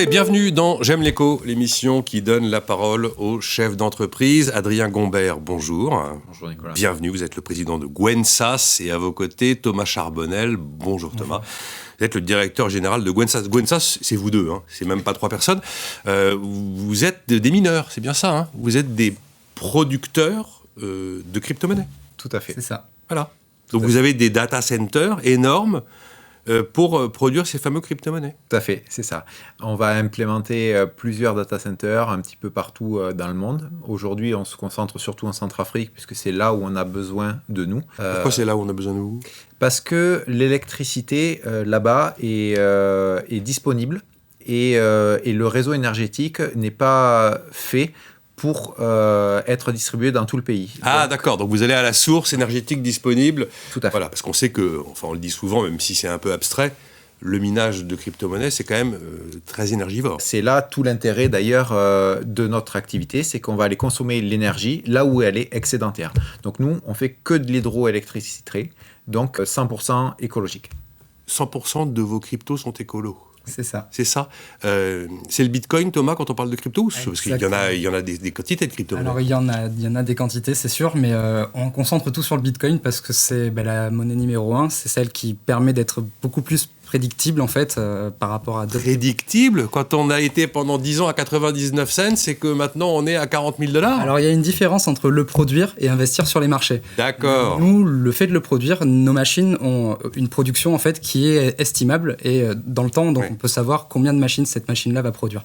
Allez, bienvenue dans J'aime l'écho, l'émission qui donne la parole aux chefs d'entreprise. Adrien Gombert, bonjour. Bonjour Nicolas. Bienvenue, vous êtes le président de Gwensas et à vos côtés Thomas Charbonnel. Bonjour Thomas. Vous êtes le directeur général de Gwensas. Gwensas, c'est vous deux, c'est même pas 3 personnes. Vous êtes des mineurs, c'est bien ça, hein. Vous êtes des producteurs de crypto-monnaies. Tout à fait. C'est ça. Voilà. Donc vous avez des data centers énormes pour produire ces fameux crypto-monnaies. Tout à fait, c'est ça. On va implémenter plusieurs data centers un petit peu partout dans le monde. Aujourd'hui, on se concentre surtout en Centrafrique, puisque c'est là où on a besoin de nous. Pourquoi c'est là où on a besoin de vous ? Parce que l'électricité là-bas est disponible et le réseau énergétique n'est pas fait pour être distribué dans tout le pays. Ah, d'accord. Donc vous allez à la source énergétique disponible. Tout à fait. Voilà, parce qu'on sait que, enfin on le dit souvent, même si c'est un peu abstrait, le minage de crypto-monnaies, c'est quand même très énergivore. C'est là tout l'intérêt d'ailleurs de notre activité, c'est qu'on va aller consommer l'énergie là où elle est excédentaire. Donc nous, on fait que de l'hydroélectricité, donc 100% écologique. 100% de vos cryptos sont écolos. C'est ça. C'est ça. C'est le Bitcoin, Thomas, quand on parle de crypto ? Parce qu'il y en a des quantités de crypto-monnaies. Alors, il y en a des quantités, c'est sûr, mais on concentre tout sur le Bitcoin parce que c'est la monnaie numéro 1. C'est celle qui permet d'être beaucoup plus prédictible, en fait, par rapport à d'autres. Prédictible ? Quand on a été pendant 10 ans à 99 cents, c'est que maintenant on est à 40 000 $. Alors, il y a une différence entre le produire et investir sur les marchés. D'accord. Nous, le fait de le produire, nos machines ont une production, en fait, qui est estimable et dans le temps, donc on peut savoir combien de machines cette machine-là va produire.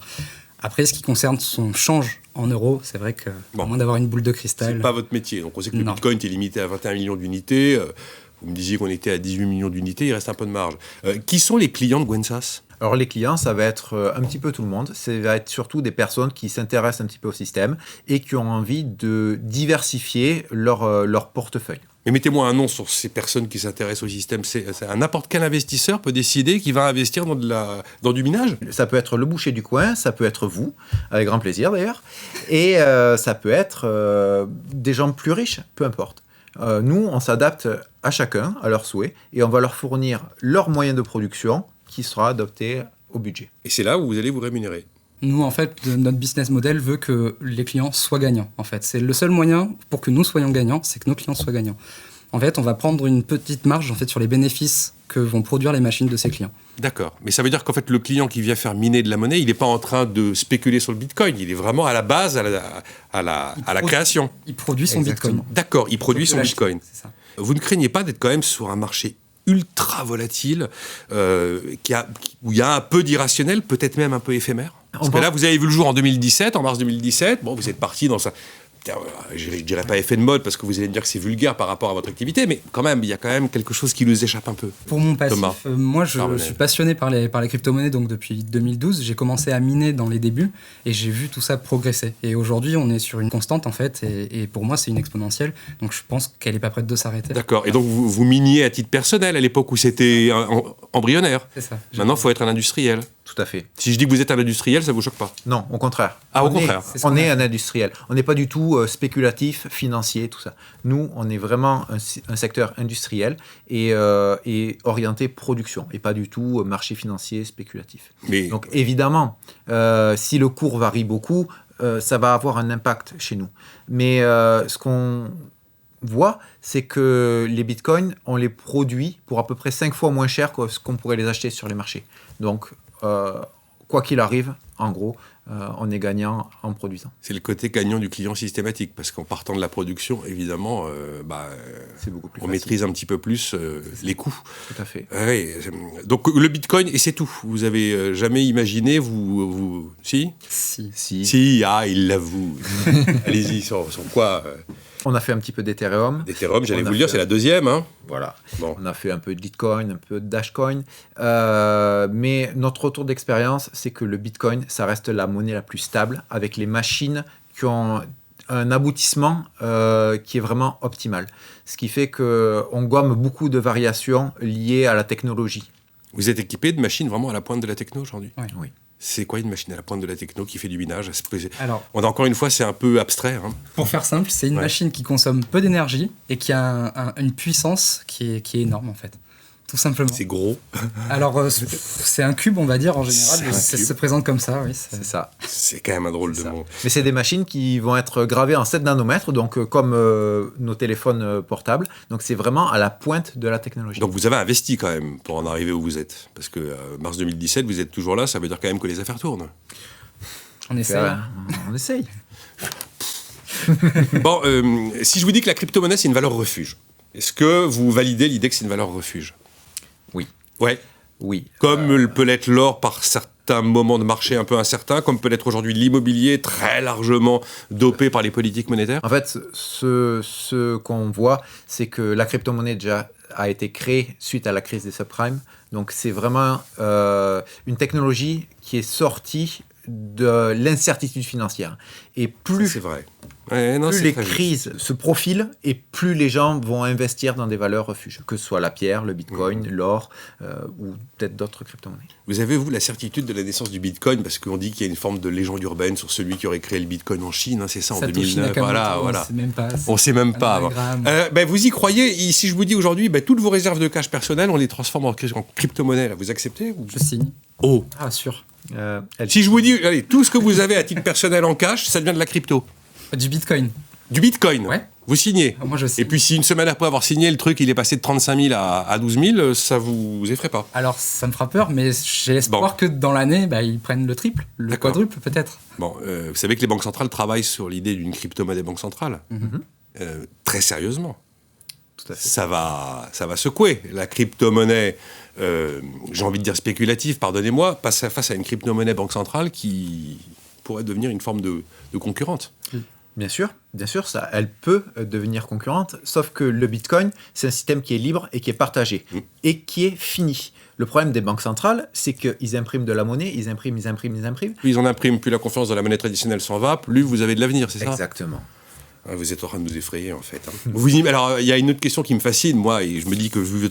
Après, ce qui concerne son change en euros, c'est vrai que, à moins d'avoir une boule de cristal... C'est pas votre métier. Donc on sait que le Non. Bitcoin est limité à 21 millions d'unités. Vous me disiez qu'on était à 18 millions d'unités, il reste un peu de marge. Qui sont les clients de Gwensas ? Alors les clients, ça va être un petit peu tout le monde. Ça va être surtout des personnes qui s'intéressent un petit peu au système et qui ont envie de diversifier leur portefeuille. Mais mettez-moi un nom sur ces personnes qui s'intéressent au système. C'est n'importe quel investisseur peut décider qu'il va investir dans du minage ? Ça peut être le boucher du coin, ça peut être vous, avec grand plaisir d'ailleurs, et ça peut être des gens plus riches, peu importe. Nous, on s'adapte à chacun, à leurs souhaits, et on va leur fournir leur moyen de production qui sera adapté au budget. Et c'est là où vous allez vous rémunérer. Nous, en fait, notre business model veut que les clients soient gagnants. En fait, c'est le seul moyen pour que nous soyons gagnants, c'est que nos clients soient gagnants. En fait, on va prendre une petite marge sur les bénéfices que vont produire les machines de ses clients. D'accord. Mais ça veut dire qu'en fait, le client qui vient faire miner de la monnaie, il n'est pas en train de spéculer sur le Bitcoin. Il est vraiment à la base, à la création. Il produit son Exactement. Bitcoin. D'accord, il produit son Bitcoin. C'est ça. Vous ne craignez pas d'être quand même sur un marché ultra volatile, où il y a un peu d'irrationnel, peut-être même un peu éphémère ? Parce que là, vous avez vu le jour en 2017, en mars 2017. Bon, vous êtes parti dans ça. Je ne dirais pas effet de mode parce que vous allez me dire que c'est vulgaire par rapport à votre activité, mais quand même, il y a quand même quelque chose qui nous échappe un peu. Pour mon passif, Thomas. Moi je suis passionné par les crypto-monnaies donc depuis 2012. J'ai commencé à miner dans les débuts et j'ai vu tout ça progresser. Et aujourd'hui, on est sur une constante en fait, et pour moi, c'est une exponentielle. Donc je pense qu'elle n'est pas prête de s'arrêter. D'accord. Et donc, vous miniez à titre personnel à l'époque où c'était embryonnaire. C'est ça. Maintenant, il faut être un industriel. Tout à fait. Si je dis que vous êtes un industriel, ça ne vous choque pas ? Non, au contraire. Ah, au contraire. On est un industriel. On n'est pas du tout spéculatif, financier, tout ça. Nous, on est vraiment un secteur industriel et orienté production, et pas du tout marché financier spéculatif. Mais Donc évidemment, si le cours varie beaucoup, ça va avoir un impact chez nous. Mais ce qu'on voit, c'est que les bitcoins, on les produit pour à peu près 5 fois moins cher que ce qu'on pourrait les acheter sur les marchés. Donc, quoi qu'il arrive, en gros, on est gagnant en produisant. c'est le côté gagnant du client systématique, parce qu'en partant de la production, évidemment, C'est beaucoup plus on facile. maîtrise un petit peu plus les coûts. Tout à fait. Ouais, donc le Bitcoin, et c'est tout. Vous avez jamais imaginé, Si, Si. Si, il l'avoue. Allez-y, sur quoi On a fait un petit peu d'Ethereum. Ethereum, j'allais On a vous le dire, fait- c'est la deuxième. Hein. Voilà. Bon. On a fait un peu de Litecoin, un peu de Dashcoin. Mais notre retour d'expérience, c'est que le Bitcoin, ça reste la monnaie la plus stable, avec les machines qui ont un aboutissement qui est vraiment optimal. Ce qui fait qu'on gomme beaucoup de variations liées à la technologie. Vous êtes équipé de machines vraiment à la pointe de la techno aujourd'hui. Oui. C'est quoi une machine à la pointe de la techno qui fait du minage ? Alors, Encore une fois, c'est un peu abstrait. Hein. pour faire simple, c'est une Ouais. machine qui consomme peu d'énergie et qui a une puissance qui est énorme en fait. tout simplement. C'est gros. Alors, c'est un cube, on va dire, en général. Ça se présente comme ça, oui. C'est ça. C'est quand même un drôle de mot. Mais c'est des machines qui vont être gravées en 7 nanomètres, donc comme nos téléphones portables. Donc c'est vraiment à la pointe de la technologie. Donc vous avez investi quand même pour en arriver où vous êtes. Parce que mars 2017, vous êtes toujours là, ça veut dire quand même que les affaires tournent. On essaye. On essaye. Bon, si je vous dis que la crypto-monnaie, c'est une valeur refuge, est-ce que vous validez l'idée que c'est une valeur refuge ? Oui. Ouais. Oui. Comme peut l'être l'or par certains moments de marché un peu incertains, comme peut l'être aujourd'hui l'immobilier très largement dopé par les politiques monétaires. En fait, ce qu'on voit, c'est que la crypto-monnaie déjà a été créée suite à la crise des subprimes. Donc c'est vraiment une technologie qui est sortie de l'incertitude financière. Et plus, c'est vrai. Ouais, non, plus les crises se profilent et plus les gens vont investir dans des valeurs refuges, que ce soit la pierre, le bitcoin, l'or ou peut-être d'autres crypto-monnaies. Vous avez, vous, la certitude de la naissance du bitcoin, parce qu'on dit qu'il y a une forme de légende urbaine sur celui qui aurait créé le bitcoin en Chine, hein, c'est ça, en 2009. Voilà. On ne sait même pas. Vous y croyez. Si je vous dis aujourd'hui, toutes vos réserves de cash personnelles, on les transforme en crypto-monnaie. Là, vous acceptez ou... Je signe. Oh. Ah, sûr. Si je vous dis, allez, tout ce que vous avez à titre personnel en cash, ça devient de la crypto. Du bitcoin. Du bitcoin. Ouais. Vous signez. Moi, je signe. Et puis, si une semaine après avoir signé, le truc, il est passé de 35 000 à 12 000, ça vous effraie pas? Alors, ça me fera peur, mais j'ai l'espoir que dans l'année, ils prennent le triple, le quadruple peut-être. Bon, vous savez que les banques centrales travaillent sur l'idée d'une crypto-monnaie banque centrale. Très sérieusement. Tout à fait. Ça va secouer. La crypto-monnaie, j'ai envie de dire spéculative, pardonnez-moi, passe face à une crypto-monnaie banque centrale qui pourrait devenir une forme de concurrente. Bien sûr, elle peut devenir concurrente, sauf que le Bitcoin, c'est un système qui est libre et qui est partagé, et qui est fini. Le problème des banques centrales, c'est qu'ils impriment de la monnaie, ils impriment. Plus ils en impriment, plus la confiance dans la monnaie traditionnelle s'en va, plus vous avez de l'avenir, c'est ça? Exactement. Vous êtes en train de nous effrayer, en fait. Alors, il y a une autre question qui me fascine, moi, et je me dis que vu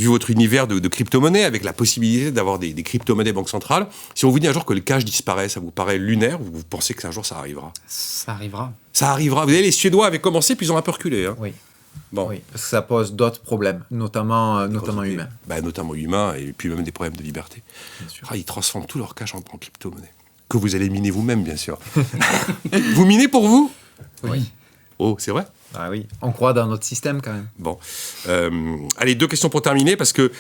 votre univers de crypto-monnaie, avec la possibilité d'avoir des crypto-monnaies banque centrale, si on vous dit un jour que le cash disparaît, ça vous paraît lunaire, ou vous pensez que un jour ça arrivera? Ça arrivera. Ça arrivera. Vous savez, les Suédois avaient commencé, puis ils ont un peu reculé. Hein. Oui. Bon. Oui, parce que ça pose d'autres problèmes, notamment humains. Notamment humains, et puis même des problèmes de liberté. Bien sûr. Ils transforment tout leur cash en crypto-monnaie. Que vous allez miner vous-même, bien sûr. Vous minez pour vous? Oui. Oh, c'est vrai? Ah oui, on croit dans notre système quand même. Bon. Allez, 2 questions pour terminer, parce que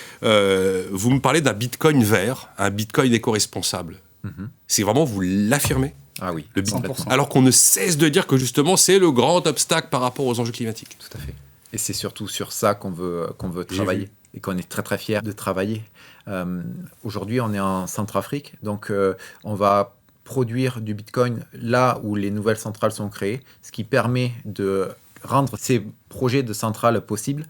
vous me parlez d'un bitcoin vert, un bitcoin éco-responsable. C'est vraiment, vous l'affirmez? Ah oui, le bitcoin. 100%. Alors qu'on ne cesse de dire que justement, c'est le grand obstacle par rapport aux enjeux climatiques. Tout à fait. Et c'est surtout sur ça qu'on veut travailler et qu'on est très très fiers de travailler. Aujourd'hui, on est en Centrafrique, donc on va produire du Bitcoin là où les nouvelles centrales sont créées, ce qui permet de rendre ces projets de centrales possibles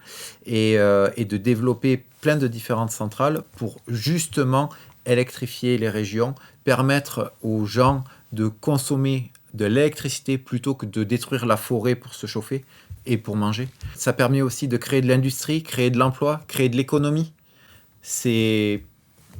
et de développer plein de différentes centrales pour justement électrifier les régions, permettre aux gens de consommer de l'électricité plutôt que de détruire la forêt pour se chauffer et pour manger. Ça permet aussi de créer de l'industrie, créer de l'emploi, créer de l'économie. C'est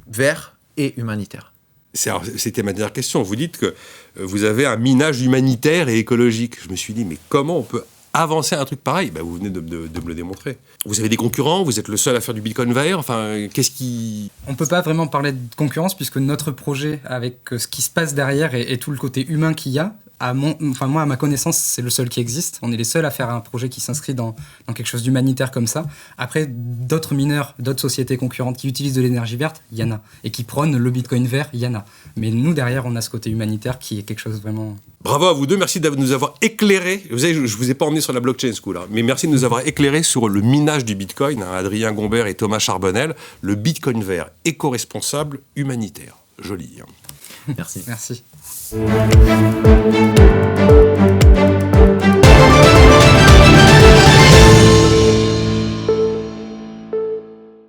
vert et humanitaire. C'était ma dernière question. Vous dites que vous avez un minage humanitaire et écologique. Je me suis dit, mais comment on peut avancer un truc pareil? Vous venez de me le démontrer. Vous avez des concurrents, vous êtes le seul à faire du Bitcoin vert. Enfin, qu'est-ce qui... On ne peut pas vraiment parler de concurrence puisque notre projet, avec ce qui se passe derrière et tout le côté humain qu'il y a, moi, à ma connaissance, c'est le seul qui existe. On est les seuls à faire un projet qui s'inscrit dans quelque chose d'humanitaire comme ça. Après, d'autres mineurs, d'autres sociétés concurrentes qui utilisent de l'énergie verte, il y en a. Et qui prônent le Bitcoin vert, il y en a. Mais nous, derrière, on a ce côté humanitaire qui est quelque chose vraiment... Bravo à vous deux, merci de nous avoir éclairés. Vous savez, je ne vous ai pas emmené sur la blockchain school, mais merci de nous avoir éclairés sur le minage du Bitcoin, Adrien Gombert et Thomas Charbonnel, le Bitcoin vert éco-responsable humanitaire. Joli. Merci. Merci.